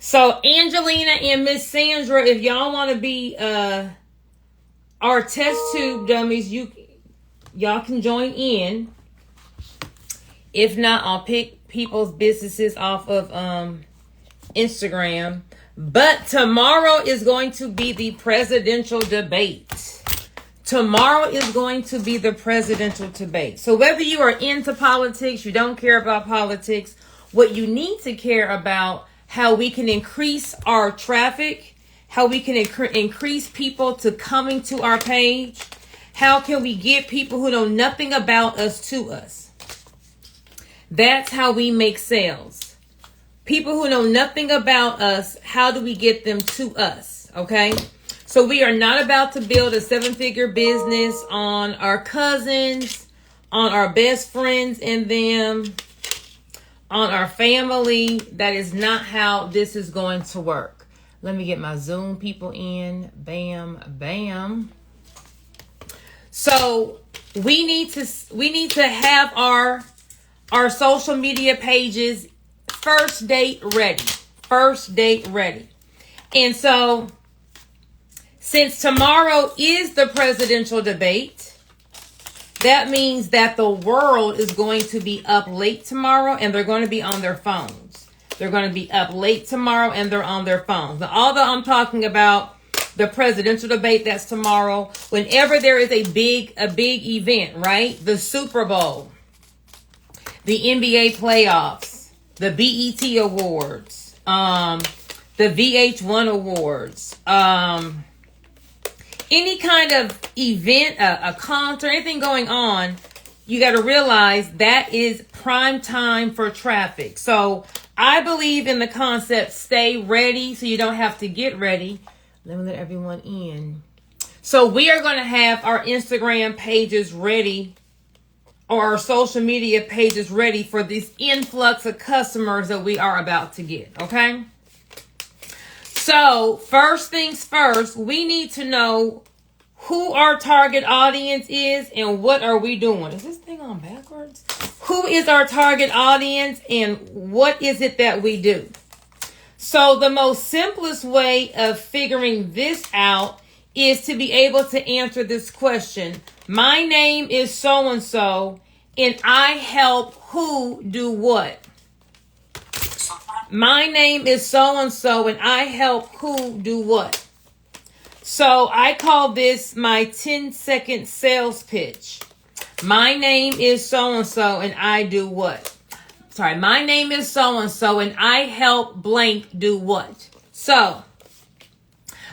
So Angelina and Miss Sandra, if y'all want to be our test tube dummies, y'all can join in. If not, I'll pick people's businesses off of Instagram. But tomorrow is going to be the presidential debate. Tomorrow is going to be the presidential debate. So whether you are into politics, you don't care about politics, what you need to care about, how we can increase our traffic, how we can increase people to coming to our page, how can we get people who know nothing about us to us. That's how we make sales. People who know nothing about us, how do we get them to us? Okay? So we are not about to build a 7-figure business on our cousins, on our best friends and them, on our family. That is not how this is going to work. Let me get my Zoom people in. Bam, bam. So we need to have our social media pages first date ready. First date ready. And so since tomorrow is the presidential debate, that means that the world is going to be up late tomorrow and they're going to be on their phones. They're going to be up late tomorrow and they're on their phones. Now, although I'm talking about the presidential debate, that's tomorrow, whenever there is a big event, right? The Super Bowl, the NBA playoffs, the BET Awards, the VH1 Awards, any kind of event, a concert, anything going on, you got to realize that is prime time for traffic. So I believe in the concept, stay ready so you don't have to get ready. Let me let everyone in. So we are going to have our Instagram pages ready, or our social media pages ready for this influx of customers that we are about to get. Okay? So first things first, we need to know who our target audience is and what are we doing. Is this thing on backwards? Who is our target audience and what is it that we do? So the most simplest way of figuring this out is to be able to answer this question. My name is so-and-so and I help who do what? My name is so-and-so and I help who do what? So I call this my 10-second sales pitch. My name is so-and-so and I do what? Sorry, my name is so-and-so and I help blank do what? So,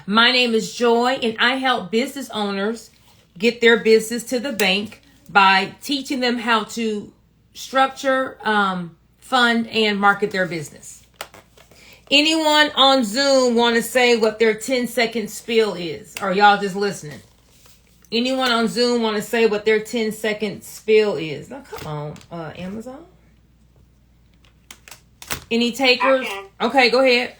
my name is Joy and I help business owners get their business to the bank by teaching them how to structure, fund, and market their business. Anyone on Zoom want to say what their 10-second spiel is? Or y'all just listening? Anyone on Zoom want to say what their 10-second spiel is? Now, come on, Amazon. Any takers? Okay, go ahead.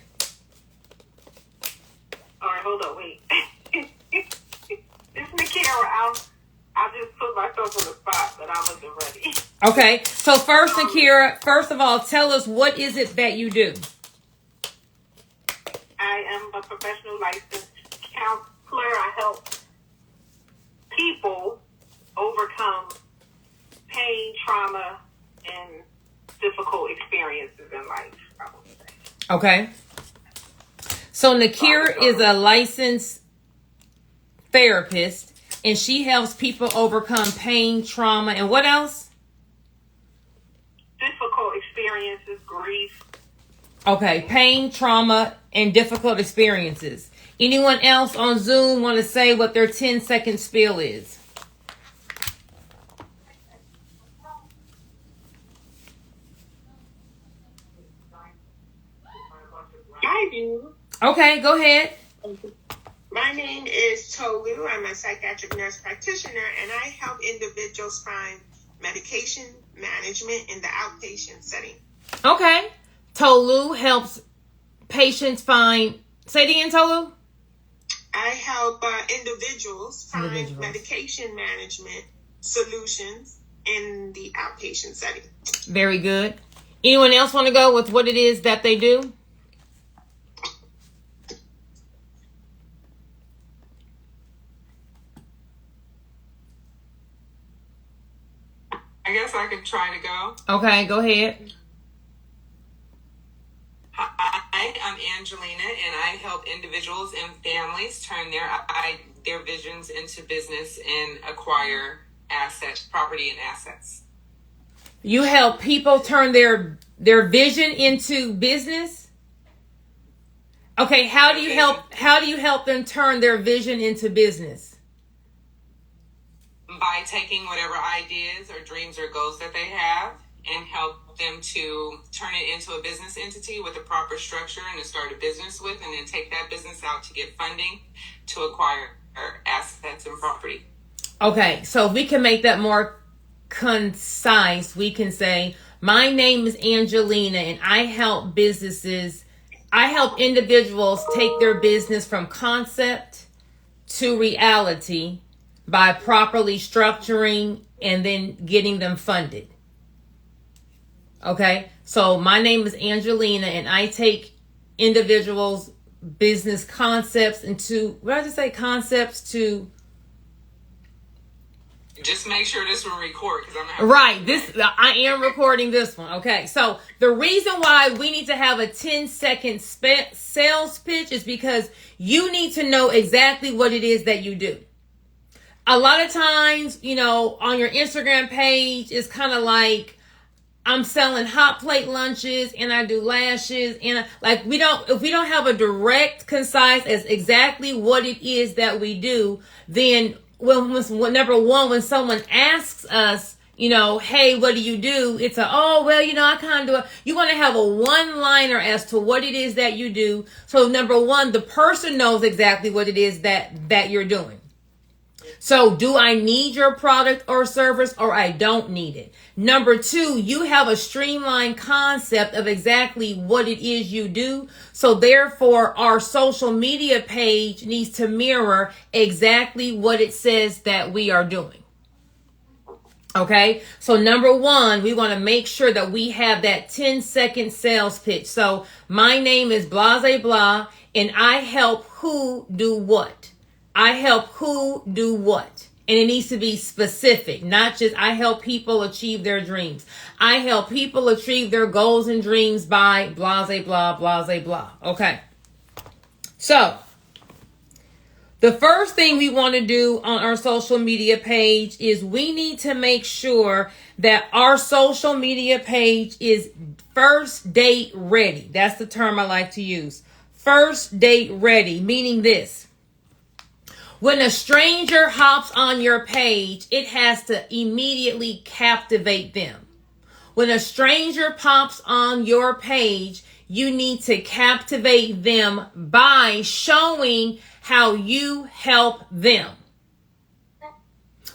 All right, hold on, wait. This is Nakira. I just put myself on the spot, but I wasn't ready. Okay, so first, Nakira, first of all, tell us what is it that you do? I am a professional licensed counselor. I help people overcome pain, trauma, and difficult experiences in life, I would say. Okay. So Nakira is a licensed therapist, and she helps people overcome pain, trauma, and what else? Difficult experiences, grief. Okay, pain, trauma, and difficult experiences. Anyone else on Zoom want to say what their 10-second spiel is? I do. Okay, go ahead. My name is Tolu. I'm a psychiatric nurse practitioner, and I help individuals find medication management in the outpatient setting. Okay. Tolu helps patients find... Say it again, Tolu. I help individuals find medication management solutions in the outpatient setting. Very good. Anyone else want to go with what it is that they do? guess I could try to go. Okay, go ahead. Hi, I'm Angelina, and I help individuals and families turn their visions into business and acquire property and assets. You help people turn their vision into business? Okay, how do you help them turn their vision into business? By taking whatever ideas or dreams or goals that they have and help them to turn it into a business entity with a proper structure and to start a business with, and then take that business out to get funding to acquire assets and property. Okay, so if we can make that more concise, we can say, my name is Angelina and I help individuals take their business from concept to reality by properly structuring and then getting them funded. Okay, so my name is Angelina and I take individuals' business concepts into, what did I just say, concepts to... Just make sure this will record, because I am recording this one. Okay, so the reason why we need to have a 10-second sales pitch is because you need to know exactly what it is that you do. A lot of times, on your Instagram page, it's kind of like, I'm selling hot plate lunches and I do lashes, and if we don't have a direct, concise as exactly what it is that we do, then when someone asks us, hey, what do you do? It's I kind of do it. You want to have a one-liner as to what it is that you do. So number one, the person knows exactly what it is that you're doing. So do I need your product or service, or I don't need it? Number two, you have a streamlined concept of exactly what it is you do. So therefore, our social media page needs to mirror exactly what it says that we are doing. Okay, so number one, we want to make sure that we have that 10-second sales pitch. So my name is blah, blah, blah, and I help who do what. I help who do what. And it needs to be specific, not just I help people achieve their dreams. I help people achieve their goals and dreams by blah, blah, blah, blah, blah. Okay. So the first thing we want to do on our social media page is we need to make sure that our social media page is first date ready. That's the term I like to use. First date ready, meaning this. When a stranger hops on your page, it has to immediately captivate them. When a stranger pops on your page, you need to captivate them by showing how you help them.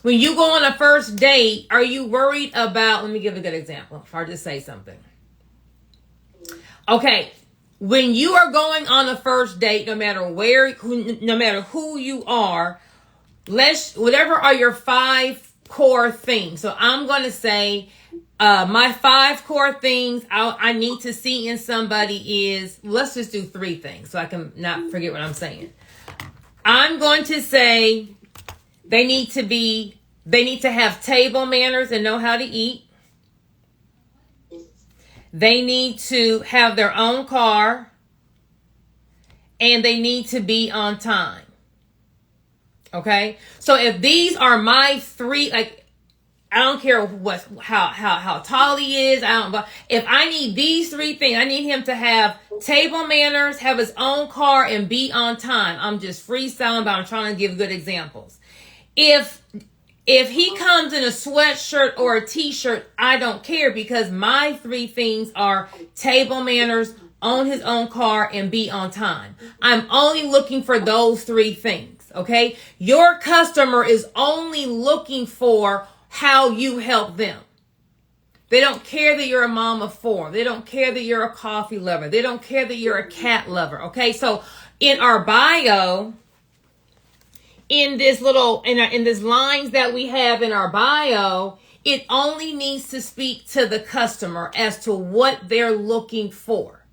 When you go on a first date, are you worried about, let me give a good example if I just say something. Okay. When you are going on a first date, no matter who you are, whatever are your 5 core things. So I'm going to say my 5 core things I need to see in somebody is, let's just do 3 things so I can not forget what I'm saying. I'm going to say they need to have table manners and know how to eat. They need to have their own car, and they need to be on time. Okay? So if these are my 3, I don't care how tall he is, if I need these 3 things, I need him to have table manners, have his own car, and be on time. I'm just freestyling, but I'm trying to give good examples. If he comes in a sweatshirt or a t-shirt, I don't care, because my 3 things are table manners, own his own car, and be on time. I'm only looking for those 3 things, okay? Your customer is only looking for how you help them. They don't care that you're a mom of 4. They don't care that you're a coffee lover. They don't care that you're a cat lover, okay? So in our bio, in this lines that we have in our bio, it only needs to speak to the customer as to what they're looking for.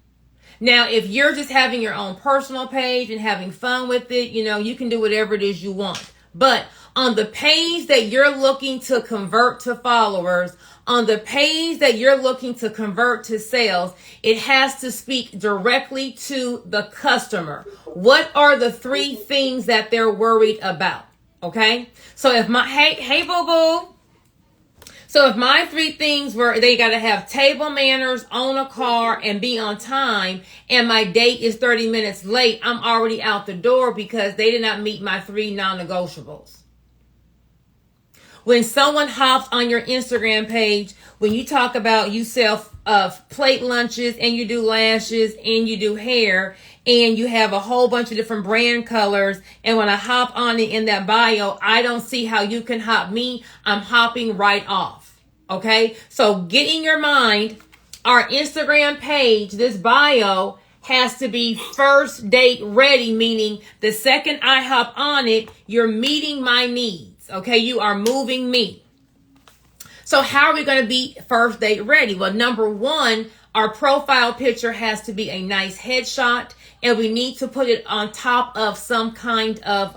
Now, if you're just having your own personal page and having fun with it, you can do whatever it is you want. But on the page that you're looking to convert to followers, on the page that you're looking to convert to sales, it has to speak directly to the customer. What are the 3 things that they're worried about? Okay. So if hey, boo boo. So if my 3 things were, they got to have table manners, own a car, and be on time, and my date is 30 minutes late, I'm already out the door because they did not meet my 3 non-negotiables. When someone hops on your Instagram page, when you talk about you sell plate lunches and you do lashes and you do hair and you have a whole bunch of different brand colors, and when I hop on it in that bio, I don't see how you can hop me. I'm hopping right off. Okay? So get in your mind, our Instagram page, this bio has to be first date ready, meaning the second I hop on it, you're meeting my needs. Okay? You are moving me. So how are we going to be first date ready? Well, number 1, our profile picture has to be a nice headshot, and we need to put it on top of some kind of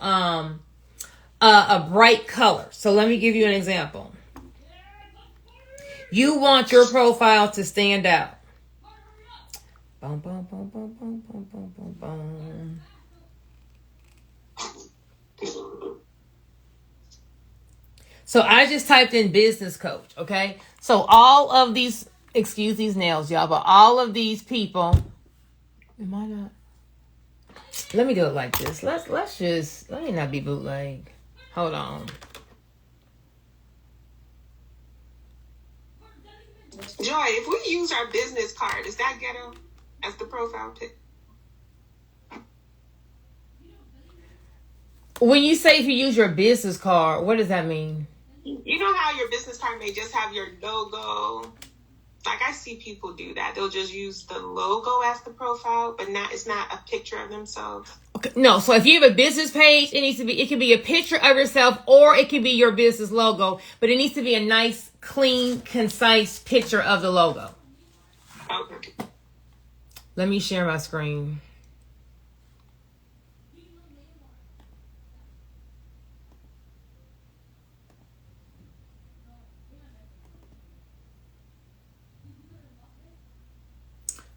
a bright color. So let me give you an example. You want your profile to stand out. Boom, boom, boom, boom, boom, boom, boom, boom, boom. So I just typed in business coach, okay? So all of these, excuse these nails, y'all, but all of these people, am I not? Let me do it like this. Let me not be bootleg. Hold on. Joy, if we use our business card, is that ghetto as the profile pic? When you say if you use your business card, what does that mean? You know how your business card may just have your logo? Like, I see people do that. They'll just use the logo as the profile, but it's not a picture of themselves. Okay, no, so if you have a business page, it can be a picture of yourself, or it can be your business logo, but it needs to be a nice, clean, concise picture of the logo. Okay. Let me share my screen.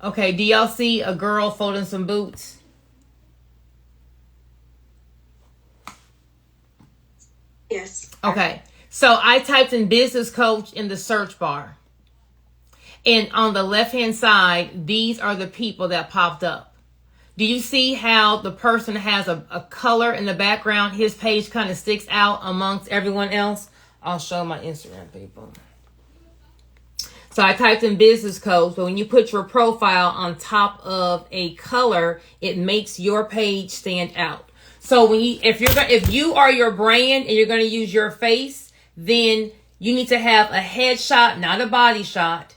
Okay, do y'all see a girl folding some boots? Yes. Okay, so I typed in business coach in the search bar. And on the left-hand side, these are the people that popped up. Do you see how the person has a color in the background? His page kind of sticks out amongst everyone else. I'll show my Instagram people. So I typed in business coach, but when you put your profile on top of a color, it makes your page stand out. So if you are your brand and you're going to use your face, then you need to have a headshot, not a body shot,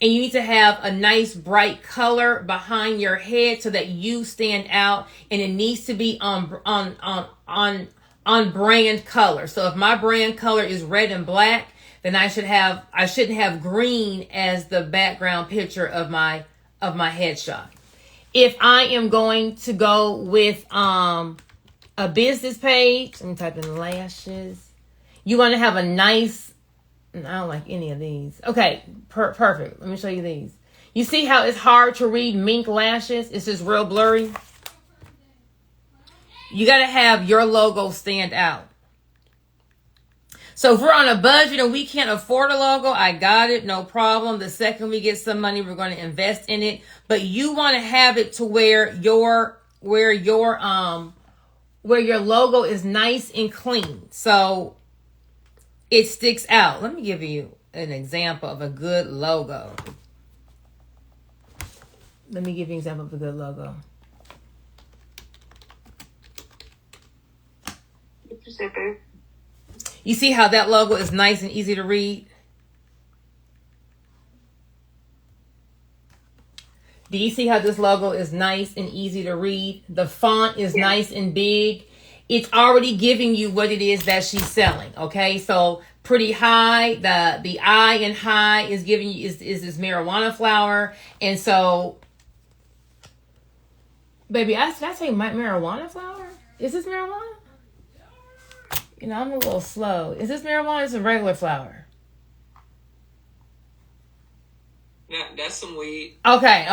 and you need to have a nice bright color behind your head so that you stand out, and it needs to be on brand color. So if my brand color is red and black, then I shouldn't have green as the background picture of my headshot. If I am going to go with a business page, let me type in lashes. You want to have a nice, I don't like any of these. Okay, perfect. Let me show you these. You see how it's hard to read mink lashes? It's just real blurry. You got to have your logo stand out. So if we're on a budget and we can't afford a logo, I got it, no problem. The second we get some money, we're going to invest in it. But you want to have it to where your logo is nice and clean, so it sticks out. Let me give you an example of a good logo. Let me give you an example of a good logo. You see how that logo is nice and easy to read? Do you see how this logo is nice and easy to read? The font is nice and big. It's already giving you what it is that she's selling. Okay, so pretty high. The I in high is giving you is this marijuana flower, and so, baby, did I say marijuana flower? Is this marijuana? You know, I'm a little slow. Is this marijuana? It's a regular flower. That's some weed. Okay.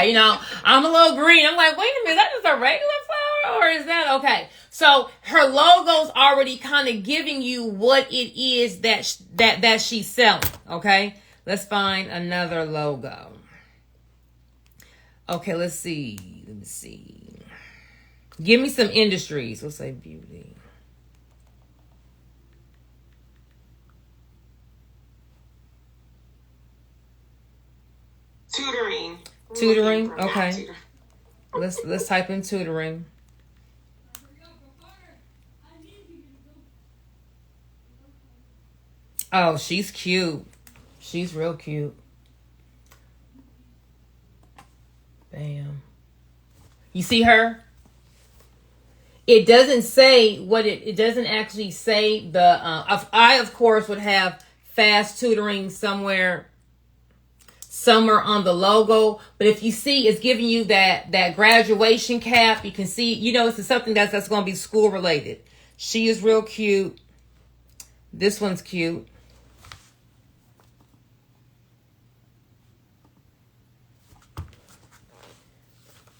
You know, I'm a little green. I'm like, wait a minute, that is a regular flower, or is that okay? So her logo's already kind of giving you what it is that she's selling. Okay, let's find another logo. Okay, let's see. Let me see. Give me some industries. Let's say beauty. Tutoring. Okay. Let's type in tutoring. Oh, she's cute. She's real cute. Bam. You see her? It doesn't say what it doesn't actually say the I of course would have fast tutoring somewhere on the logo, but if you see, it's giving you that graduation cap. You can see, you know, it's something that's going to be school related. She is real cute. This one's cute.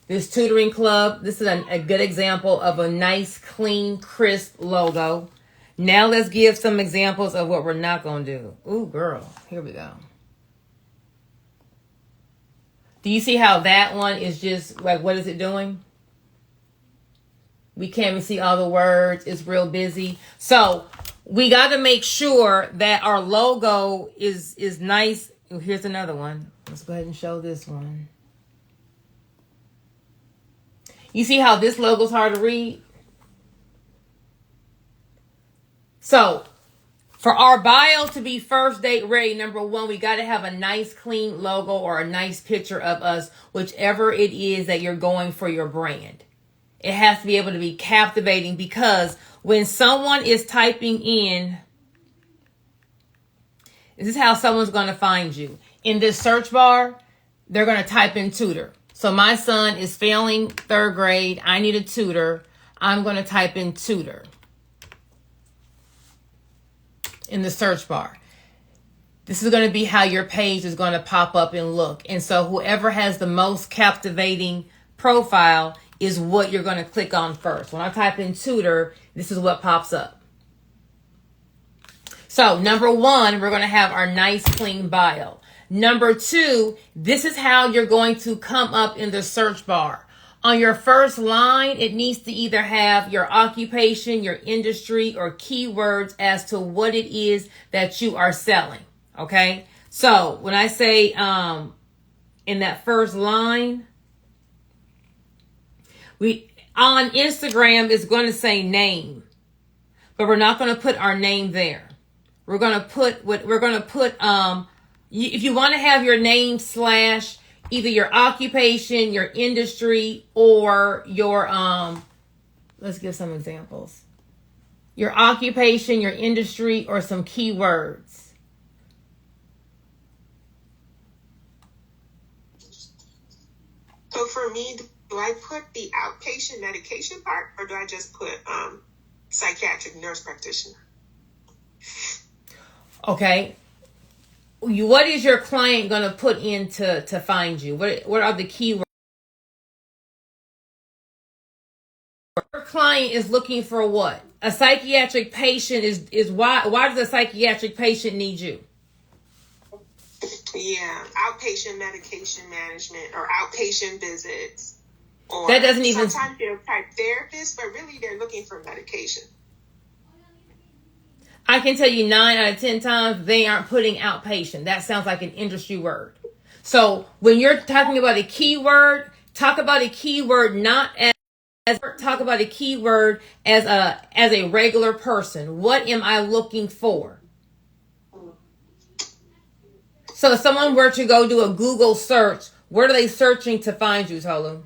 This tutoring club, this is a good example of a nice, clean, crisp logo. Now let's give some examples of what we're not going to do. Ooh, girl, here we go. Do you see how that one is just like, what is it doing? We can't even see all the words. It's real busy. So we got to make sure that our logo is nice. Oh, here's another one. Let's go ahead and show this one. You see how this logo's hard to read? So for our bio to be first date ready, number one, we got to have a nice clean logo or a nice picture of us, whichever it is that you're going for your brand. It has to be able to be captivating, because when someone is typing in, this is how someone's going to find you. In this search bar, they're going to type in tutor. So my son is failing 3rd grade. I need a tutor. I'm going to type in tutor in the search bar. This is going to be how your page is going to pop up and look. And so whoever has the most captivating profile is what you're going to click on first. When I type in tutor, this is what pops up. So number one, we're going to have our nice clean bio. Number two, this is how you're going to come up in the search bar. On your first line, it needs to either have your occupation, your industry, or keywords as to what it is that you are selling. Okay? So when I say in that first line, on Instagram it's going to say name, but we're not going to put our name there. We're going to put if you want to have your name slash either your occupation, your industry, or your let's give some examples. Your occupation, your industry, or some keywords. So for me, do I put the outpatient medication part, or do I just put psychiatric nurse practitioner? Okay. What is your client going to put in to find you? What are the keywords? Your client is looking for what? A psychiatric patient is why does a psychiatric patient need you? Yeah, outpatient medication management or outpatient visits. Or that doesn't even. Sometimes they'll type therapist, but really they're looking for medication. I can tell you 9 out of 10 times they aren't putting outpatient. That sounds like an industry word. So when you're talking about a keyword, talk about a keyword not as talk about a keyword as a regular person. What am I looking for? So if someone were to go do a Google search, what are they searching to find you, Tolu?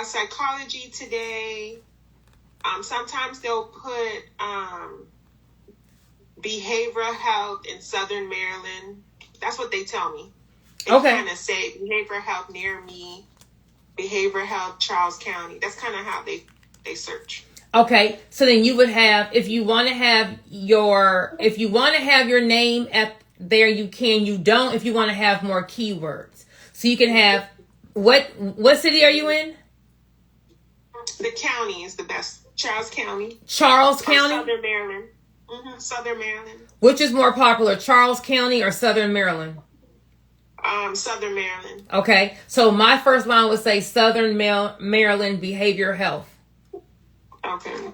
Psychology Today. Sometimes they'll put behavioral health in Southern Maryland. That's what they tell me. They kind of say behavioral health near me, behavioral health Charles County. That's kind of how they search. Okay, so then you would have, if you want to have your name at there, you can. You don't if you want to have more keywords. So you can have, what city are you in? The county is the best. Charles County. Charles County? Southern Maryland. Southern Maryland. Which is more popular, Charles County or Southern Maryland? Southern Maryland. Okay, so my first line would say Southern Maryland Behavior Health. Okay.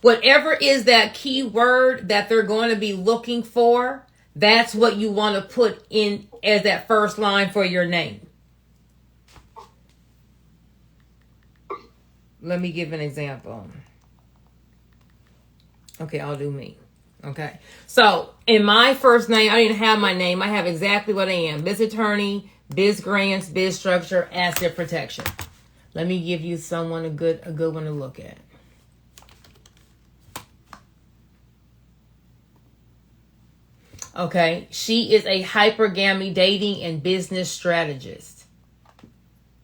Whatever is that keyword that they're going to be looking for, that's what you want to put in as that first line for your name. Let me give an example. Okay, I'll do me. Okay, so in my first name, I didn't have my name. I have exactly what I am: biz attorney, biz grants, biz structure, asset protection. Let me give you someone a good one to look at. Okay, she is a hypergamy dating and business strategist.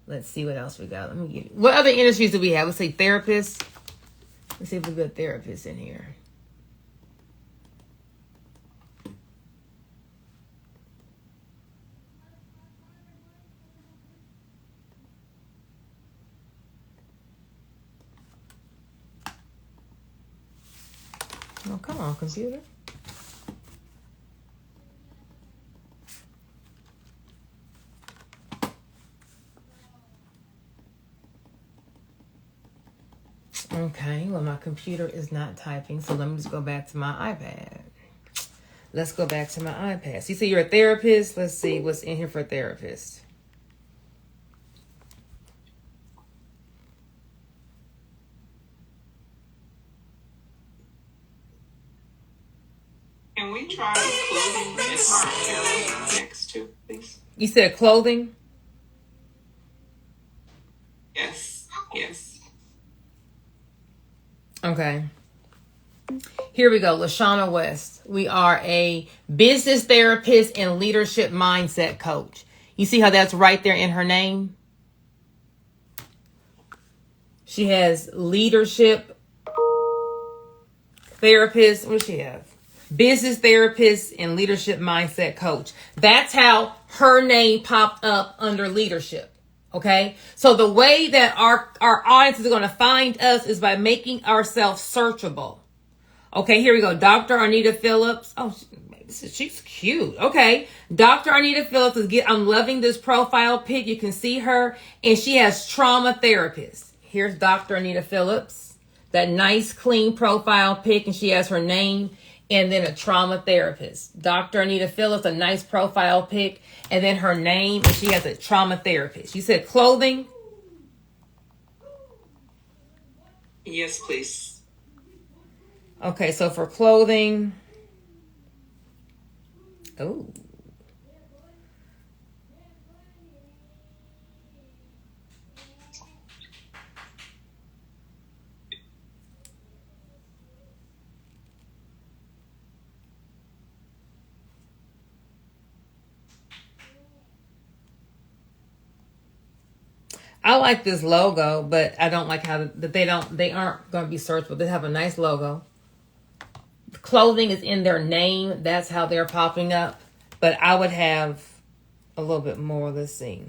Let's see what else we got. Let me give you, what other industries do we have? Let's say therapist. Let's see if we got therapists in here. Oh, come on, computer. Okay, well, my computer is not typing, so let me just go back to my iPad. Let's go back to my iPad. So you say you're a therapist. Let's see what's in here for a therapist. Can we try clothing as our apparel next to, please? You said clothing? Yes. Okay. Here we go. LaShauna West. We are a business therapist and leadership mindset coach. You see how that's right there in her name? She has leadership therapist. What does she have? Business therapist and leadership mindset coach. That's how her name popped up under leadership. Okay. So the way that our audience is going to find us is by making ourselves searchable. Okay. Here we go. Dr. Arnita Phillips. Oh, she's cute. Okay. Dr. Arnita Phillips I'm loving this profile pic. You can see her, and she has trauma therapist. Here's Dr. Arnita Phillips, that nice clean profile pic, and she has her name and then a trauma therapist. Dr. Anita Phillips, a nice profile pic, and then her name, and she has a trauma therapist. You said clothing? Yes, please. Okay, so for clothing, oh. I like this logo, but I don't like how that they aren't going to be searchable. They have a nice logo. Clothing is in their name. That's how they're popping up. But I would have a little bit more. Let's see.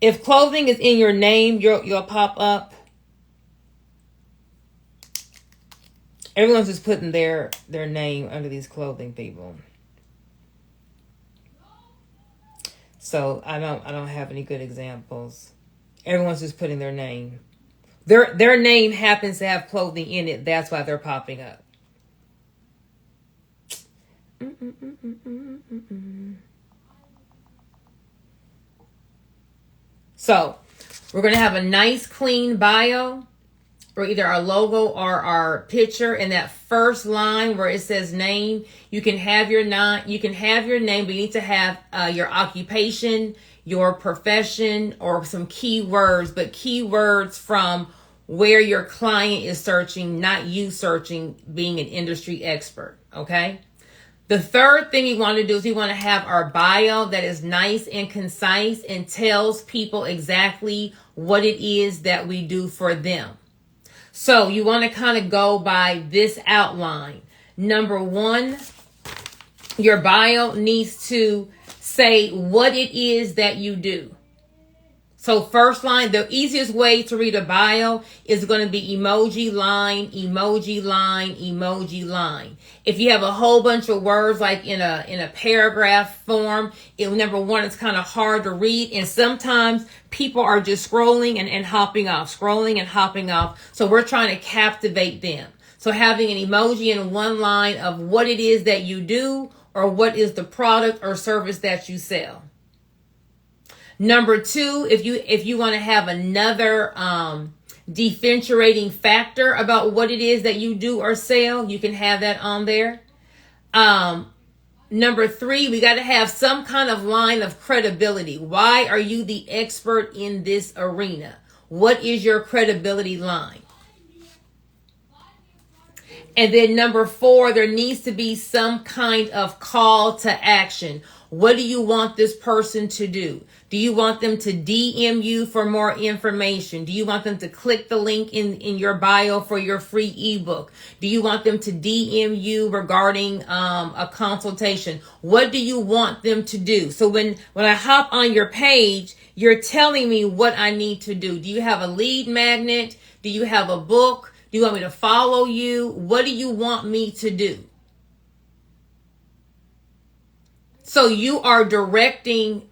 If clothing is in your name, you'll pop up. Everyone's just putting their name under these clothing people. So I don't have any good examples. Everyone's just putting their name. Their name happens to have clothing in it. That's why they're popping up. So we're going to have a nice clean bio, or either our logo or our picture. In that first line where it says name, you can have your name, but you need to have your occupation, your profession, or some keywords, but keywords from where your client is searching, not you searching, being an industry expert. Okay. The third thing we want to do is we want to have our bio that is nice and concise and tells people exactly what it is that we do for them. So you want to kind of go by this outline. Number one, your bio needs to say what it is that you do. So first line, the easiest way to read a bio is going to be emoji line, emoji line, emoji line. If you have a whole bunch of words like in a paragraph form, number one, it's kind of hard to read. And sometimes people are just scrolling and hopping off, scrolling and hopping off. So we're trying to captivate them. So having an emoji in one line of what it is that you do or what is the product or service that you sell. Number two, if you want to have another differentiating factor about what it is that you do or sell, you can have that on there. Number three, we got to have some kind of line of credibility. Why are you the expert in this arena? What is your credibility line? And then number four, there needs to be some kind of call to action. What do you want this person to do? Do you want them to DM you for more information? Do you want them to click the link in your bio for your free ebook? Do you want them to DM you regarding a consultation? What do you want them to do? So when I hop on your page, you're telling me what I need to do. Do you have a lead magnet? Do you have a book? Do you want me to follow you? What do you want me to do? So you are directing.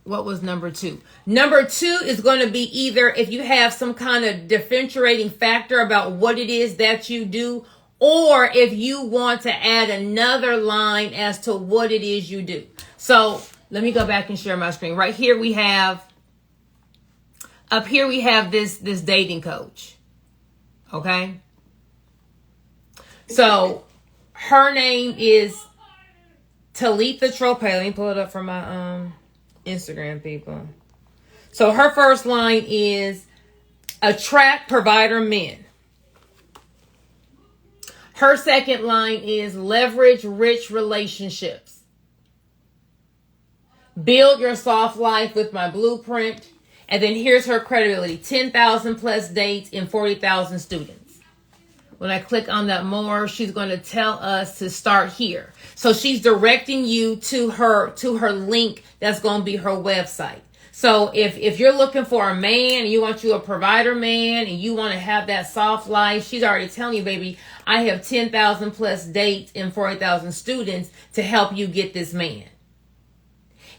What was number two? Number two is going to be either if you have some kind of differentiating factor about what it is that you do, or if you want to add another line as to what it is you do. So let me go back and share my screen. Right here we have, up here we have this dating coach. Okay. So her name is Talitha Trope. Let me pull it up from my Instagram people. So her first line is attract provider men. Her second line is leverage rich relationships. Build your soft life with my blueprint. And then here's her credibility. 10,000 plus dates and 40,000 students. When I click on that more, she's going to tell us to start here. So she's directing you to her link that's going to be her website. So if you're looking for a man and you want you a provider man and you want to have that soft life, she's already telling you, baby, I have 10,000 plus dates and 40,000 students to help you get this man.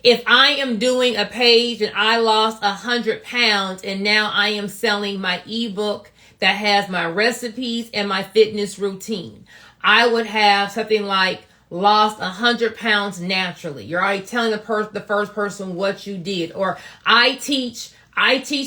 If I am doing a page and I lost 100 pounds and now I am selling my ebook that has my recipes and my fitness routine, I would have something like lost 100 pounds naturally. You're already telling the first person what you did. Or I teach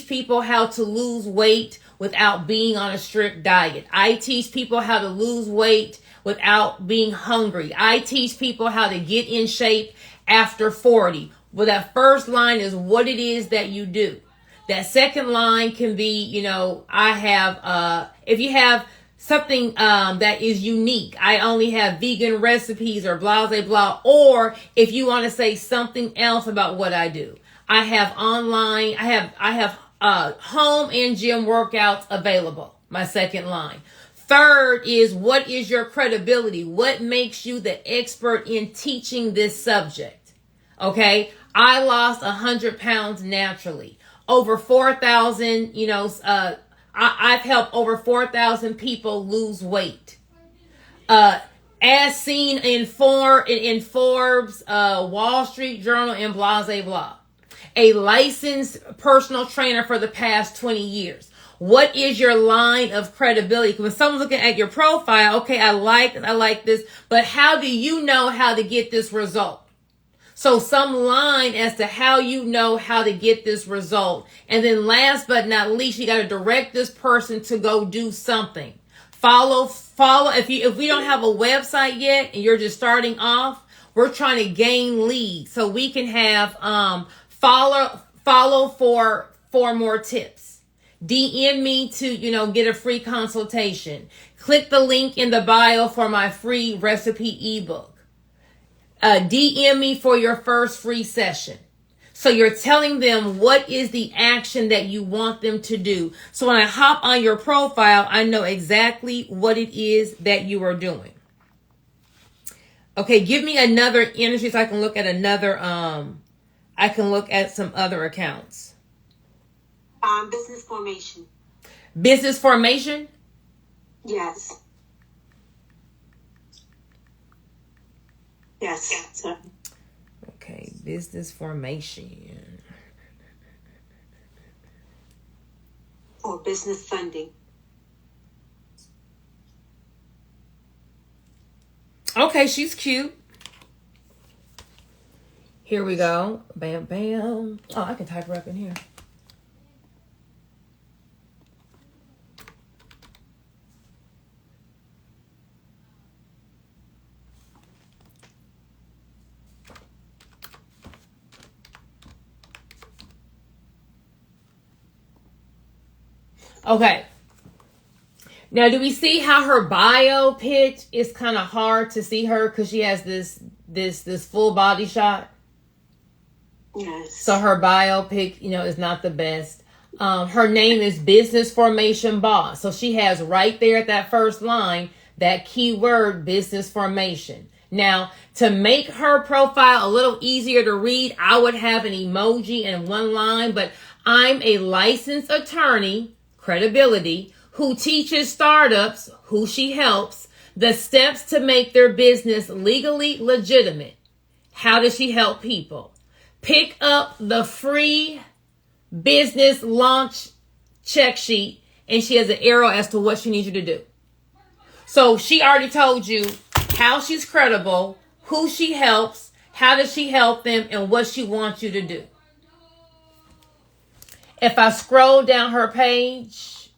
people how to lose weight without being on a strict diet. I teach people how to lose weight without being hungry. I teach people how to get in shape after 40. Well, that first line is what it is that you do. That second line can be, I have, if you have something that is unique, I only have vegan recipes or blah, blah, blah. Or if you want to say something else about what I do, I have online, I have home and gym workouts available. My second line. Third is what is your credibility? What makes you the expert in teaching this subject? Okay. I lost 100 pounds naturally. Over 4,000, I've helped over 4,000 people lose weight. As seen in Forbes, Wall Street Journal, and blah, blah, blah. A licensed personal trainer for the past 20 years. What is your line of credibility? When someone's looking at your profile, okay, I like this, but how do you know how to get this result? So some line as to how you know how to get this result. And then last but not least, you got to direct this person to go do something. Follow. If we don't have a website yet and you're just starting off, we're trying to gain leads so we can have follow for more tips. DM me to, get a free consultation. Click the link in the bio for my free recipe ebook. DM me for your first free session. So you're telling them what is the action that you want them to do. So when I hop on your profile, I know exactly what it is that you are doing. Okay, give me another energy so I can look at another, I can look at some other accounts. Business formation. Business formation? Yes. Yes. Okay, business formation. Or business funding. Okay, she's cute. Here we go. Bam, bam. Oh, I can type her up in here. Okay. Now, do we see how her bio pitch is kind of hard to see her because she has this full body shot? Yes. So her bio pic, is not the best. Her name is Business Formation Boss. So she has right there at that first line, that keyword business formation. Now, to make her profile a little easier to read, I would have an emoji and one line, but I'm a licensed attorney, credibility, who teaches startups, who she helps, the steps to make their business legally legitimate. How does she help people? Pick up the free business launch check sheet, and she has an arrow as to what she needs you to do. So she already told you how she's credible, who she helps, how does she help them, and what she wants you to do. If I scroll down her page,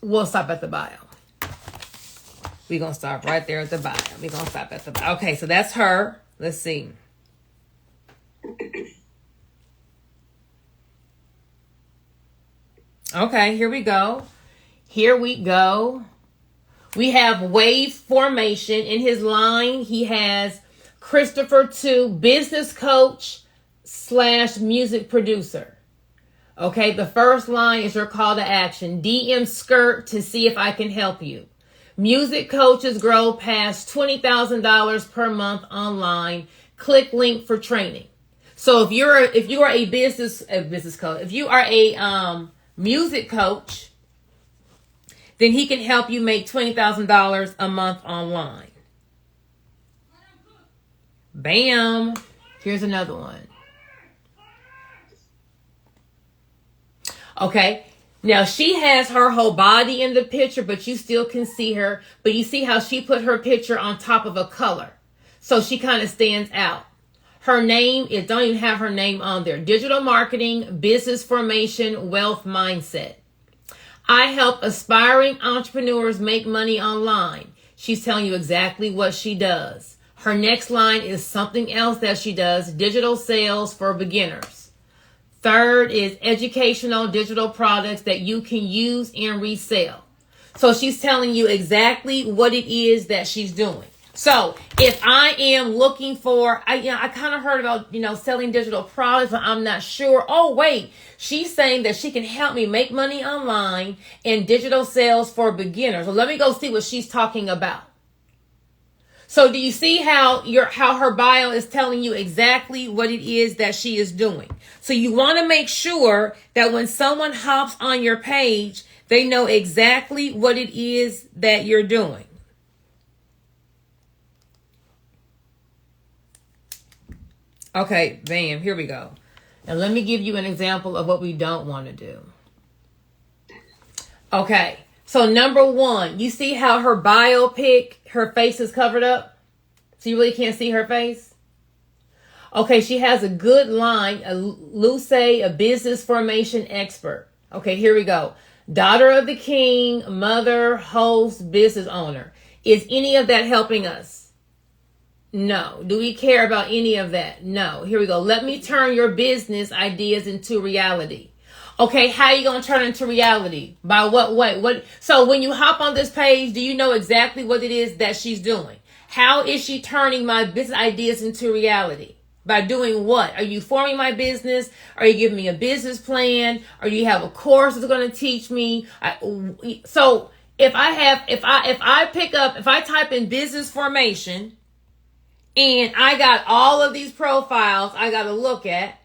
we'll stop at the bio. We're going to stop right there at the bio. We're going to stop at the bio. Okay, so that's her. Let's see. Okay, here we go. Here we go. We have wave formation. In his line, he has Christopher 2, business coach / music producer. Okay, the first line is your call to action. DM skirt to see if I can help you. Music coaches grow past $20,000 per month online. Click link for training. So if you are a business coach, if you are a music coach, then he can help you make $20,000 a month online. Bam. Here's another one. Okay. Now, she has her whole body in the picture, but you still can see her. But you see how she put her picture on top of a color. So she kind of stands out. Her name is, don't even have her name on there. Digital marketing, business formation, wealth mindset. I help aspiring entrepreneurs make money online. She's telling you exactly what she does. Her next line is something else that she does, digital sales for beginners. Third is educational digital products that you can use and resell. So she's telling you exactly what it is that she's doing. So if I am looking for, I kind of heard about, selling digital products, but I'm not sure. Oh, wait, she's saying that she can help me make money online and digital sales for beginners. So let me go see what she's talking about. So do you see how her bio is telling you exactly what it is that she is doing? So you want to make sure that when someone hops on your page, they know exactly what it is that you're doing. Okay, bam, here we go. Now let me give you an example of what we don't want to do. Okay, so number one, you see how her bio pic, her face is covered up? So you really can't see her face? Okay, she has a good line, Luce, a business formation expert. Okay, here we go. Daughter of the king, mother, host, business owner. Is any of that helping us? No. Do we care about any of that? No. Here we go. Let me turn your business ideas into reality. Okay, how are you going to turn it into reality? By what way? So when you hop on this page, do you know exactly what it is that she's doing? How is she turning my business ideas into reality? By doing what? Are you forming my business? Are you giving me a business plan? Or do you have a course that's going to teach me? So if I type in business formation and I got all of these profiles I got to look at,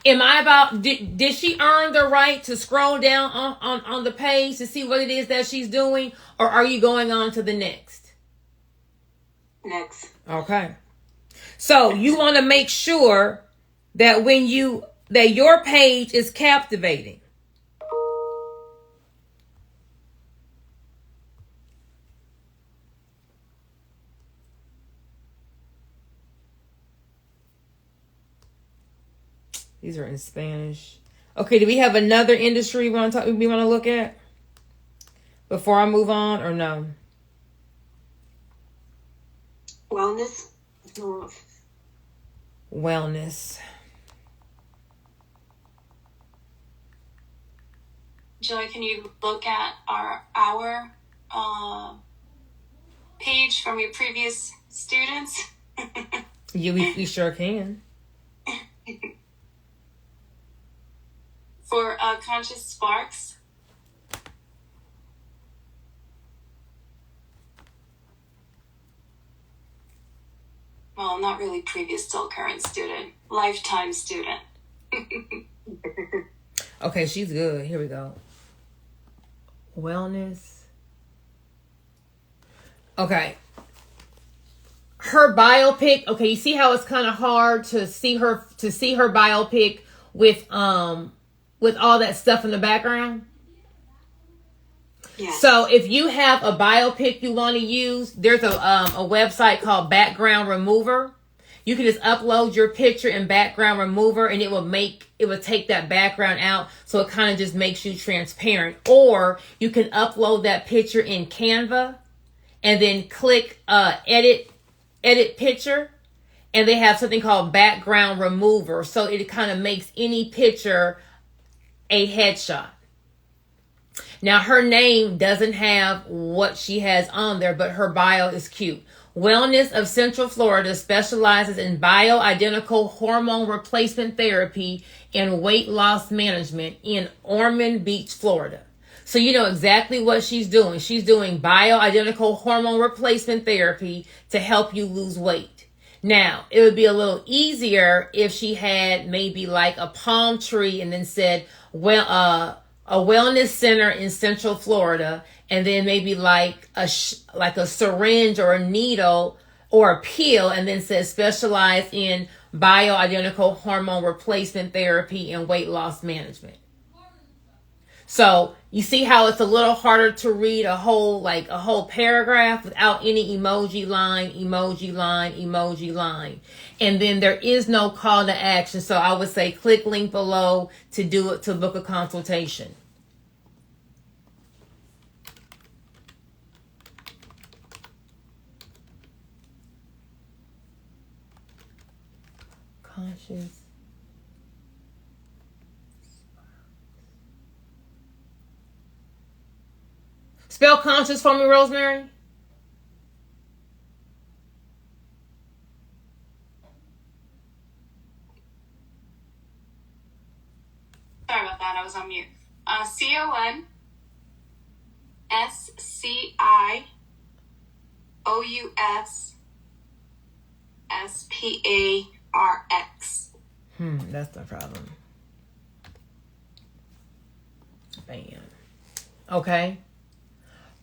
did she earn the right to scroll down on the page to see what it is that she's doing? Or are you going on to the next? Next. Okay. So you want to make sure that that your page is captivating. These are in Spanish. Okay, do we have another industry we want to look at before I move on, or no? Wellness. No. Wellness. Joy, can you look at our page from your previous students? Yeah, we sure can. For Conscious Sparks. Well, not really previous, still current student. Lifetime student. Okay, she's good. Here we go. Wellness. Okay. Her biopic. Okay, you see how it's kind of hard to see her biopic with all that stuff in the background? Yes. So if you have a biopic you want to use, there's a website called Background Remover. You can just upload your picture in Background Remover and it will take that background out, so it kind of just makes you transparent. Or you can upload that picture in Canva and then click edit picture, and they have something called Background Remover, so it kind of makes any picture a headshot. Now, her name doesn't have what she has on there, but her bio is cute. Wellness of Central Florida specializes in bioidentical hormone replacement therapy and weight loss management in Ormond Beach, Florida. So you know exactly what she's doing. She's doing bioidentical hormone replacement therapy to help you lose weight. Now, it would be a little easier if she had maybe like a palm tree and then said, a wellness center in Central Florida, and then maybe like a syringe or a needle or a pill, and then says specialized in bioidentical hormone replacement therapy and weight loss management. So you see how it's a little harder to read a whole paragraph without any emoji line. And then there is no call to action. So I would say click link below to book a consultation. Conscious. Spell conscious for me, Rosemary. Sorry about that, I was on mute. CONSCIOUSSPARX. That's the problem. Bam. Okay.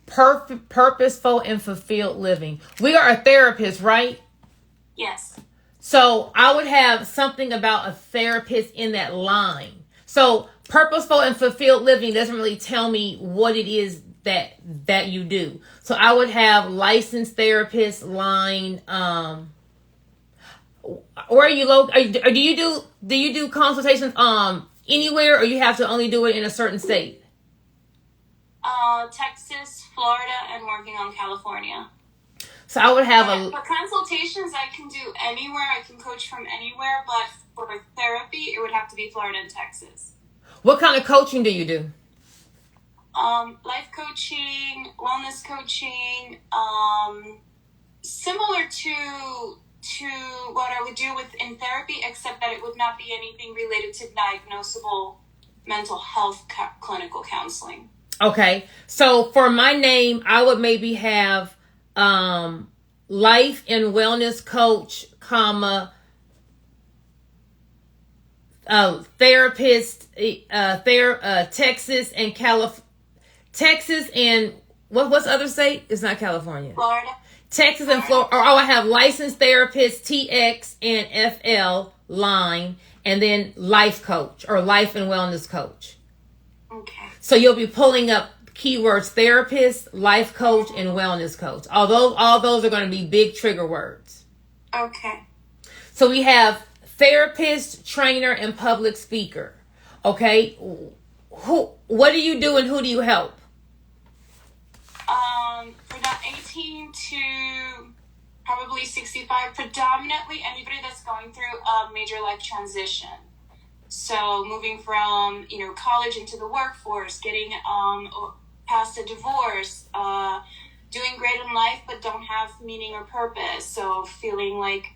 Purposeful and fulfilled living. We are a therapist, right? Yes. So I would have something about a therapist in that line. So purposeful and fulfilled living doesn't really tell me what it is that you do. So I would have licensed therapist line. Where are you located? Do you do consultations anywhere, or you have to only do it in a certain state? Texas, Florida, and working on California. So I would have For consultations, I can do anywhere. I can coach from anywhere, but for therapy, it would have to be Florida and Texas. What kind of coaching do you do? Life coaching, wellness coaching, similar to what I would do in therapy, except that it would not be anything related to diagnosable mental health clinical counseling. Okay. So for my name, I would maybe have life and wellness coach, comma, therapist, Texas and Texas and what's the other state? It's not California. Florida. Texas and Florida. Or I have licensed therapist, TX and FL line, and then life coach or life and wellness coach. Okay. So you'll be pulling up keywords: therapist, life coach, and wellness coach. Although all those are going to be big trigger words. Okay. So we have therapist, trainer, and public speaker. Okay. What do you do and who do you help? For that 18 to probably 65, predominantly anybody that's going through a major life transition. So moving from, college into the workforce, getting past a divorce, doing great in life but don't have meaning or purpose. So feeling like,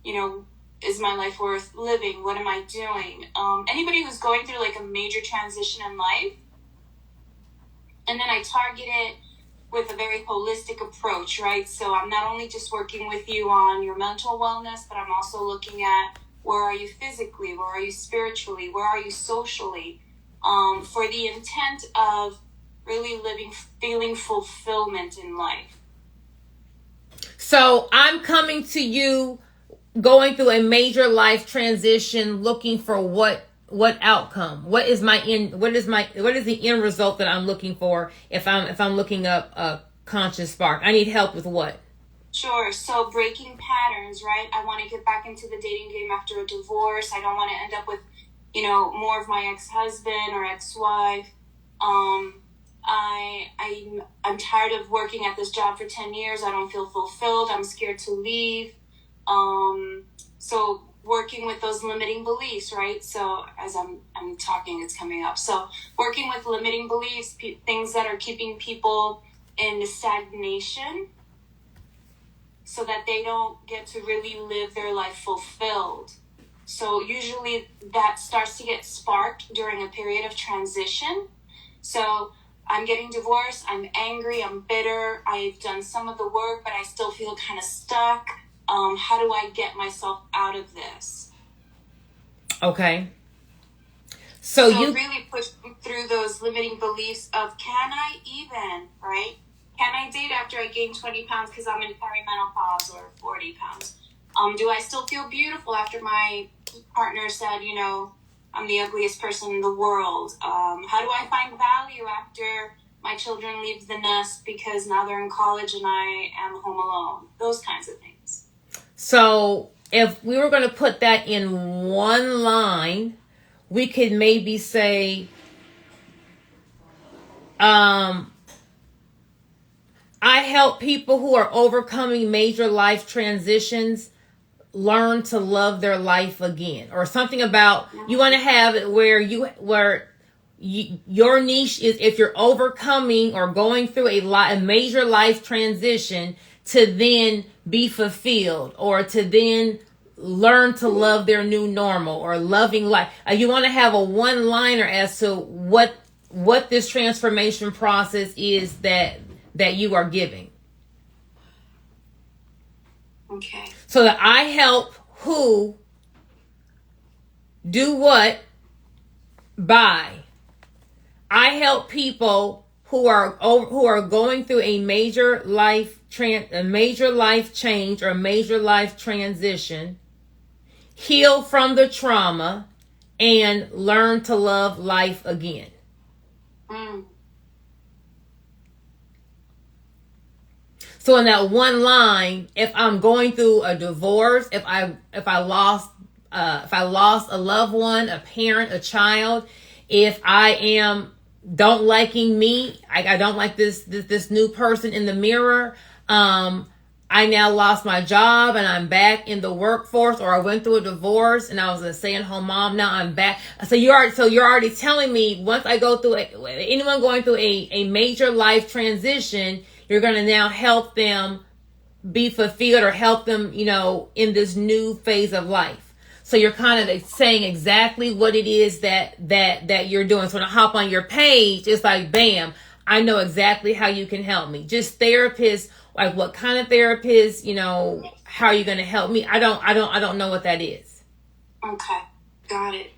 is my life worth living? What am I doing? Anybody who's going through like a major transition in life. And then I target it with a very holistic approach, right? So I'm not only just working with you on your mental wellness, but I'm also looking at where are you physically, where are you spiritually, where are you socially, for the intent of really feeling fulfillment in life. So I'm coming to you going through a major life transition, looking for what outcome? What is the end result that I'm looking for if I'm looking up a conscious spark? I need help with what? Sure. So breaking patterns, right? I want to get back into the dating game after a divorce. I don't want to end up with, more of my ex-husband or ex-wife. I'm tired of working at this job for 10 years. I don't feel fulfilled. I'm scared to leave. So working with those limiting beliefs, right? So as I'm talking, it's coming up. So working with limiting beliefs, things that are keeping people in stagnation so that they don't get to really live their life fulfilled. So usually that starts to get sparked during a period of transition. So I'm getting divorced, I'm angry, I'm bitter, I've done some of the work, but I still feel kind of stuck. How do I get myself out of this? Okay. So you really push through those limiting beliefs of, can I even, right? Can I date after I gain 20 pounds because I'm in perimenopause, or 40 pounds? Do I still feel beautiful after my partner said, I'm the ugliest person in the world? How do I find value after my children leave the nest because now they're in college and I am home alone? Those kinds of things. So if we were going to put that in one line, we could maybe say, I help people who are overcoming major life transitions learn to love their life again, or something about, you want to have it where your niche is if you're overcoming or going through a major life transition to then be fulfilled, or to then learn to love their new normal, or loving life. You want to have a one-liner as to what this transformation process is that you are giving. Okay. So that I help who do what by. I help people who are going through a major life change or a major life transition, heal from the trauma, and learn to love life again. So in that one line, if I'm going through a divorce, if I lost a loved one, a parent, a child, if I am don't liking me, I don't like this new person in the mirror, I now lost my job and I'm back in the workforce, or I went through a divorce and I was a stay-at-home mom. Now I'm back. So you're already telling me once I go through anyone going through a major life transition, you're going to now help them be fulfilled or help them, in this new phase of life. So you're kind of saying exactly what it is that you're doing. So when I hop on your page, it's like, bam, I know exactly how you can help me. Just therapists, like what kind of therapist, how are you going to help me? I don't know what that is. Okay. Got it.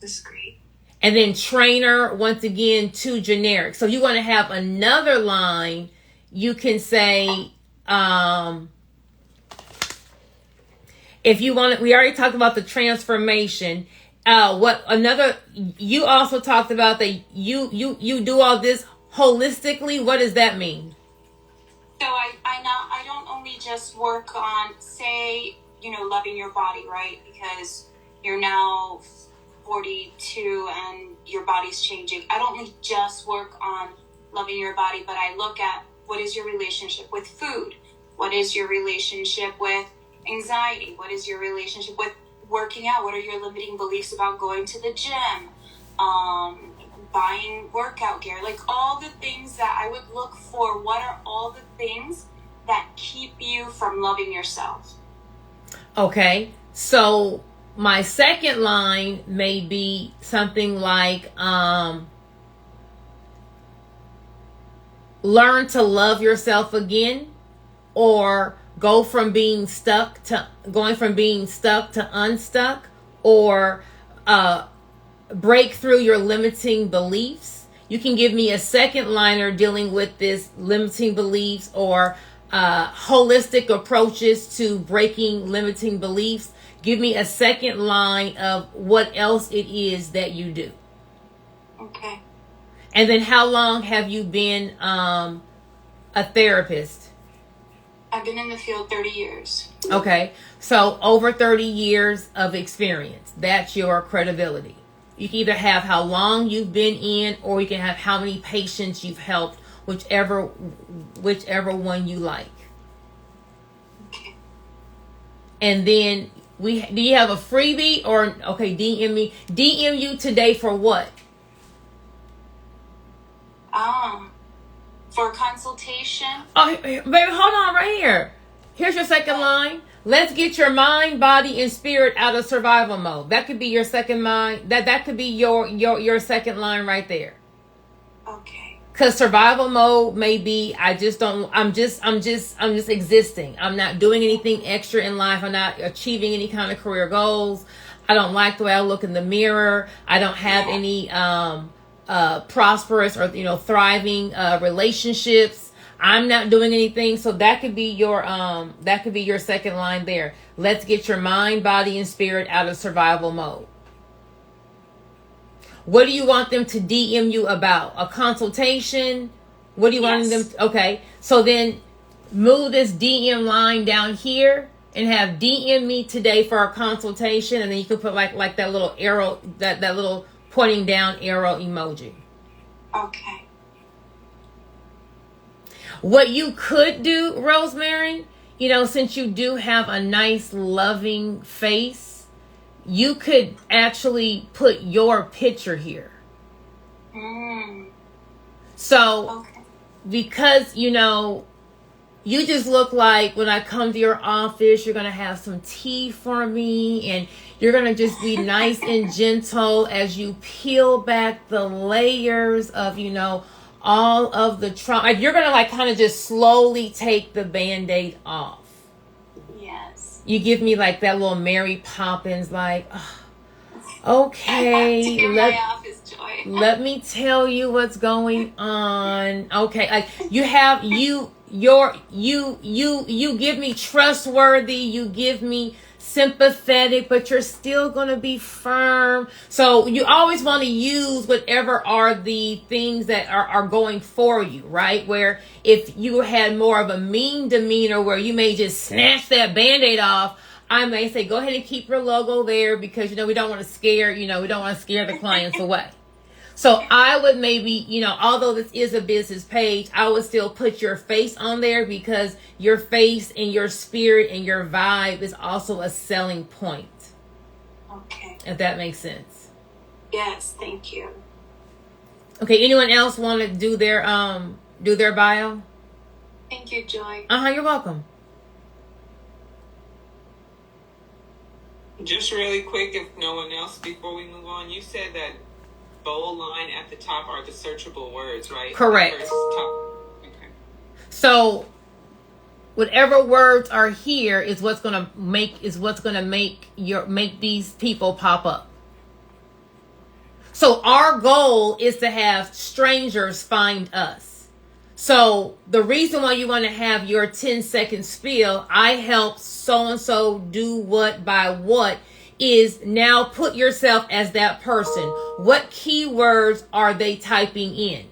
That's great. And then trainer, once again, too generic. So you want to have another line, you can say, if you want, we already talked about the transformation. You also talked about that you do all this holistically. What does that mean? So I don't only just work on, say, loving your body, right? Because you're now 42 and your body's changing. I don't only just work on loving your body, but I look at what is your relationship with food? What is your relationship with anxiety? What is your relationship with working out? What are your limiting beliefs about going to the gym? Buying workout gear, like all the things that I would look for. What are all the things that keep you from loving yourself? Okay, so my second line may be something like learn to love yourself again, or going from being stuck to unstuck, or break through your limiting beliefs. You can give me a second liner dealing with this limiting beliefs, or holistic approaches to breaking limiting beliefs. Give me a second line of what else it is that you do. Okay. And then how long have you been a therapist? I've been in the field 30 years. Okay. So over 30 years of experience. That's your credibility. You can either have how long you've been in, or you can have how many patients you've helped, whichever one you like. Okay. And then do you have a freebie, or okay, DM me. DM you today for what? For consultation. Oh, baby, hold on right here. Here's your second line. Let's get your mind, body, and spirit out of survival mode. That could be your second line. That could be your second line right there. Okay. Because survival mode may be, I'm just existing. I'm not doing anything extra in life. I'm not achieving any kind of career goals. I don't like the way I look in the mirror. I don't have any prosperous or thriving relationships. I'm not doing anything. So that could be your second line there. Let's get your mind, body, and spirit out of survival mode. What do you want them to DM you about? A consultation? What do you want them to, okay. So then move this DM line down here and have DM me today for a consultation, and then you can put like that little arrow, that little pointing down arrow emoji. Okay. What you could do, Rosemary, since you do have a nice, loving face, you could actually put your picture here. So, okay. Because, you just look like when I come to your office, you're going to have some tea for me, and you're going to just be nice and gentle as you peel back the layers of, all of the trauma. Like you're gonna kind of just slowly take the Band-Aid off. Yes. You give me like that little Mary Poppins, like, okay, let me tell you what's going on. Okay, like you give me trustworthy, you give me sympathetic, but you're still going to be firm. So you always want to use whatever are the things that are going for you, right? Where if you had more of a mean demeanor where you may just snatch that Band-Aid off, I may say, go ahead and keep your logo there because, we don't want to scare, we don't want to scare the clients away. So I would maybe, although this is a business page, I would still put your face on there because your face and your spirit and your vibe is also a selling point. Okay. If that makes sense. Yes, thank you. Okay, anyone else want to do their bio? Thank you, Joy. You're welcome. Just really quick, if no one else, before we move on, you said that bold line at the top are the searchable words, right? Correct. Okay. So whatever words are here is what's gonna make make these people pop up. So our goal is to have strangers find us. So the reason why you want to have your 10-second spiel, I help so-and-so do what by what, is now put yourself as that person. What keywords are they typing in?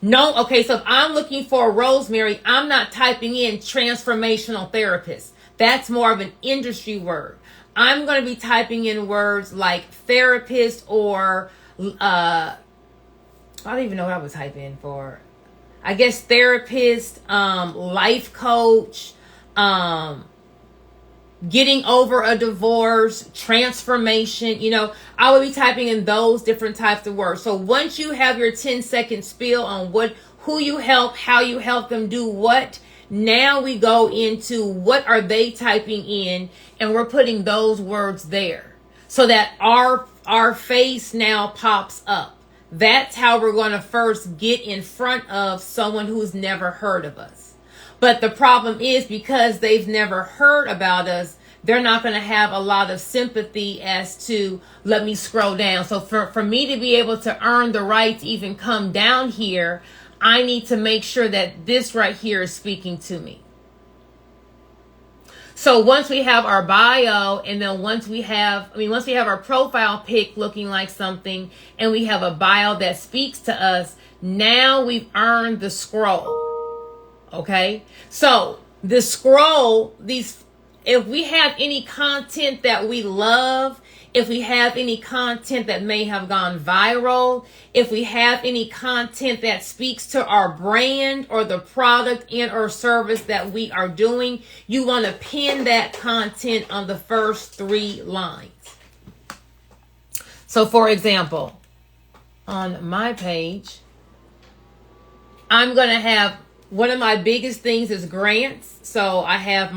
No, okay, so if I'm looking for Rosemary, I'm not typing in transformational therapist. That's more of an industry word. I'm going to be typing in words like therapist or, I don't even know what I would type in for. I guess therapist, life coach, getting over a divorce, transformation, I would be typing in those different types of words. So once you have your 10-second spiel on who you help, how you help them do what, now we go into what are they typing in, and we're putting those words there so that our face now pops up. That's how we're going to first get in front of someone who's never heard of us. But the problem is, because they've never heard about us, they're not going to have a lot of sympathy as to, let me scroll down. So for me to be able to earn the right to even come down here, I need to make sure that this right here is speaking to me. So once we have our bio, and then once we have our profile pic looking like something, and we have a bio that speaks to us, now we've earned the scroll. Okay? So the scroll, if we have any content that we love, if we have any content that may have gone viral, if we have any content that speaks to our brand or the product and or service that we are doing, you want to pin that content on the first 3 lines. So for example, on my page, I'm going to have, one of my biggest things is grants. So I have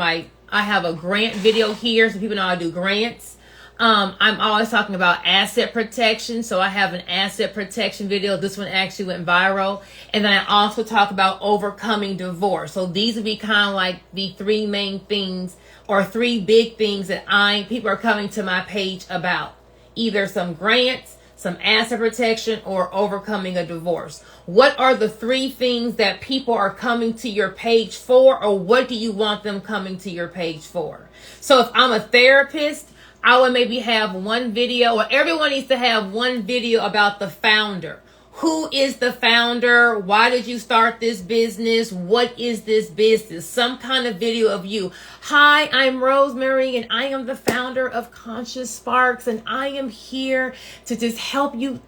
a grant video here so people know I do grants. I'm always talking about asset protection. So I have an asset protection video. This one actually went viral. And then I also talk about overcoming divorce. So these would be kind of like the 3 main things or 3 big things that people are coming to my page about. Either some grants, some asset protection, or overcoming a divorce. What are the 3 things that people are coming to your page for, or what do you want them coming to your page for? So if I'm a therapist, I would maybe have one video, or everyone needs to have one video about the founder. Who is the founder? Why did you start this business? What is this business? Some kind of video of you. Hi, I'm Rosemary, and I am the founder of Conscious Sparks, and I am here to just help you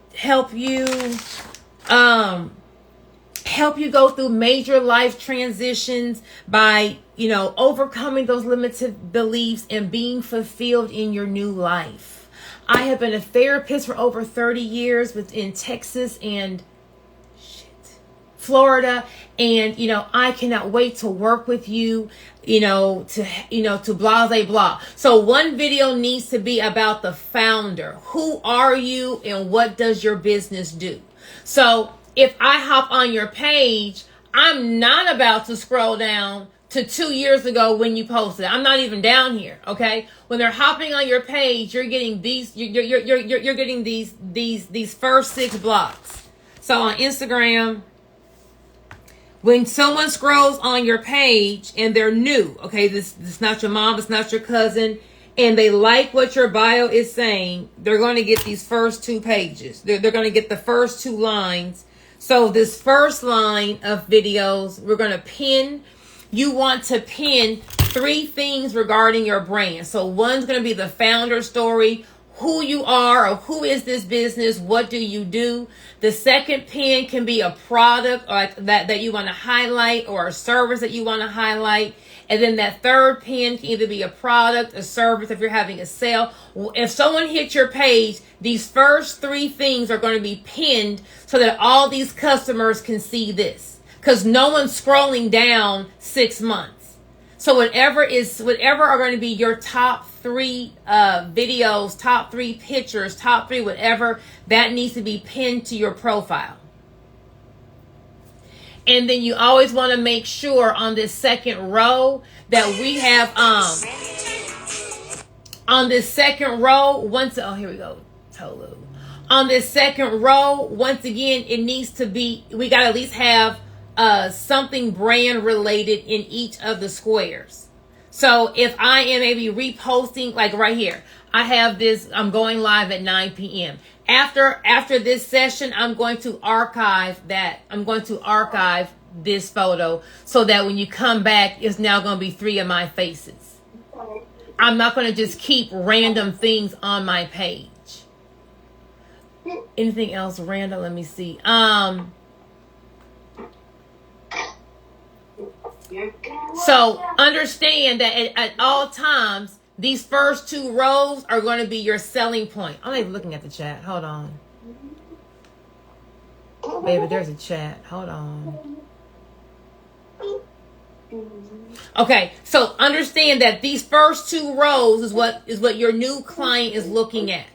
go through major life transitions by, overcoming those limited beliefs and being fulfilled in your new life. I have been a therapist for over 30 years within Texas and Florida. And, I cannot wait to work with you, to blah, blah. So one video needs to be about the founder. Who are you and what does your business do? So if I hop on your page, I'm not about to scroll down to 2 years ago when you posted. I'm not even down here. Okay. When they're hopping on your page, you're getting you're getting these first 6 blocks. So on Instagram, when someone scrolls on your page and they're new, okay, this is not your mom, it's not your cousin, and they like what your bio is saying, they're going to get these first 2 pages. They're going to get the first 2 lines. So this first line of videos, we're going to pin. You want to pin 3 things regarding your brand. So one's going to be the founder story. who you are or who is this business, what do you do. The second pin can be a product or that you want to highlight or a service that you want to highlight. And then that third pin can either be a product, a service, if you're having a sale. If someone hits your page, these first three things are going to be pinned so that all these customers can see this. Because no one's scrolling down 6 months. So whatever are going to be your top three videos, top three pictures, top three whatever, that needs to be pinned to your profile. And then you always want to make sure on this second row that we have on this second row here we go, Tolu. On this second row, once again, it needs to be, we got to at least have something brand related in each of the squares. So if I am maybe reposting, like right here, I have this, I'm going live at 9 p.m. After this session, I'm going to archive that. I'm going to archive this photo so that when you come back, it's now going to be 3 of my faces. I'm not going to just keep random things on my page. Anything else random? Let me see. So understand that at all times, these first 2 rows are going to be your selling point. I'm not even looking at the chat. Hold on. Baby, there's a chat. Hold on. Okay, so understand that these first 2 rows is what your new client is looking at.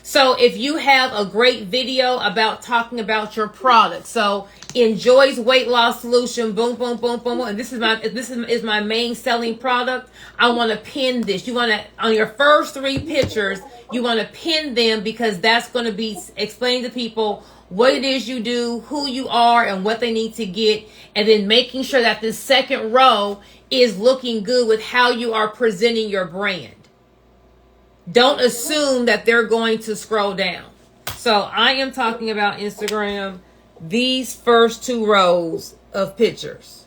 So if you have a great video about talking about your product, so Enjoy's weight loss solution, boom, boom, boom, boom, boom, and this is my main selling product. I want to pin this. You want to, on your first 3 pictures, you want to pin them because that's going to be explaining to people what it is you do, who you are, and what they need to get, and then making sure that this second row is looking good with how you are presenting your brand. Don't assume that they're going to scroll down. So I am talking about Instagram, these first 2 rows of pictures.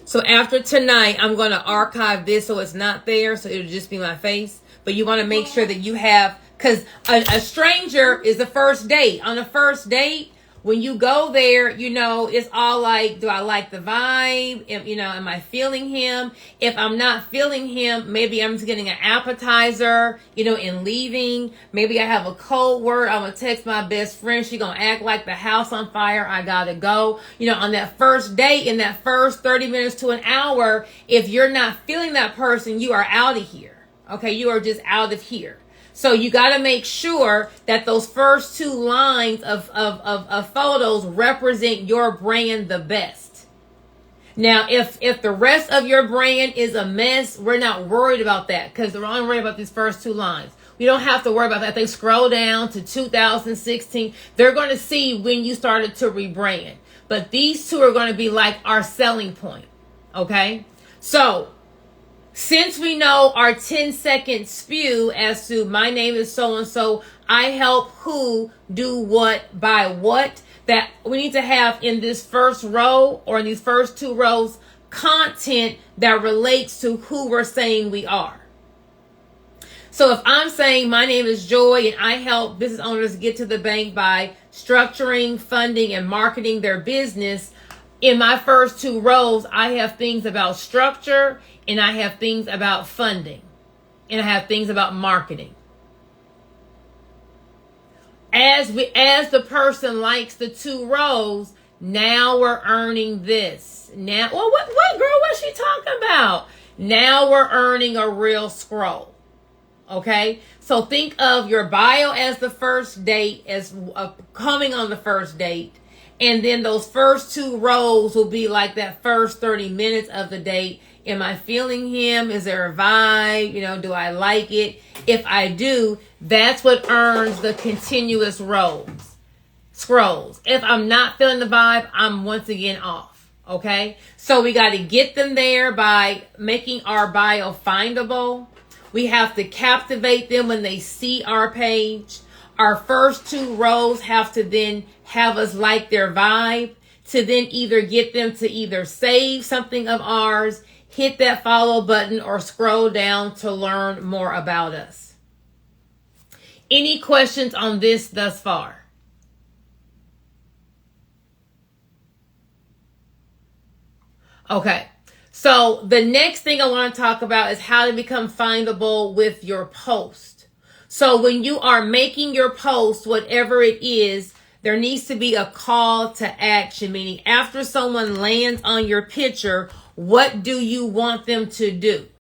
So after tonight, I'm going to archive this so it's not there. So it'll just be my face. But you want to make sure that you have, because a stranger is the first date. On the first date, when you go there, it's all like, do I like the vibe? Am I feeling him? If I'm not feeling him, maybe I'm just getting an appetizer, and leaving. Maybe I have a cold word. I'm going to text my best friend. She's going to act like the house on fire. I got to go. On that first date, in that first 30 minutes to an hour, if you're not feeling that person, you are out of here. Okay, you are just out of here. So you got to make sure that those first 2 lines of photos represent your brand the best. Now, if the rest of your brand is a mess, we're not worried about that because we're only worried about these first 2 lines. We don't have to worry about that. If they scroll down to 2016, they're going to see when you started to rebrand. But these 2 are going to be like our selling point. Okay? So since we know our 10-second spew as to my name is so-and-so, I help who do what by what, that we need to have in this first row or in these first 2 rows content that relates to who we're saying we are. So if I'm saying my name is Joy and I help business owners get to the bank by structuring, funding, and marketing their business, in my first 2 rows, I have things about structure, and I have things about funding, and I have things about marketing. As the person likes the 2 rows, now we're earning this. Now, well, what girl? What's she talking about? Now we're earning a real scroll. Okay, so think of your bio as the first date, as coming on the first date. And then those first 2 rows will be like that first 30 minutes of the date. Am I feeling him? Is there a vibe? Do I like it? If I do, that's what earns the continuous scrolls. If I'm not feeling the vibe, I'm once again off. Okay? So we got to get them there by making our bio findable. We have to captivate them when they see our page. Our first 2 rows have to then have us like their vibe, to then either get them to either save something of ours, hit that follow button or scroll down to learn more about us. Any questions on this thus far? Okay, so the next thing I want to talk about is how to become findable with your post. So when you are making your post, whatever it is, there needs to be a call to action, meaning after someone lands on your picture, what do you want them to do?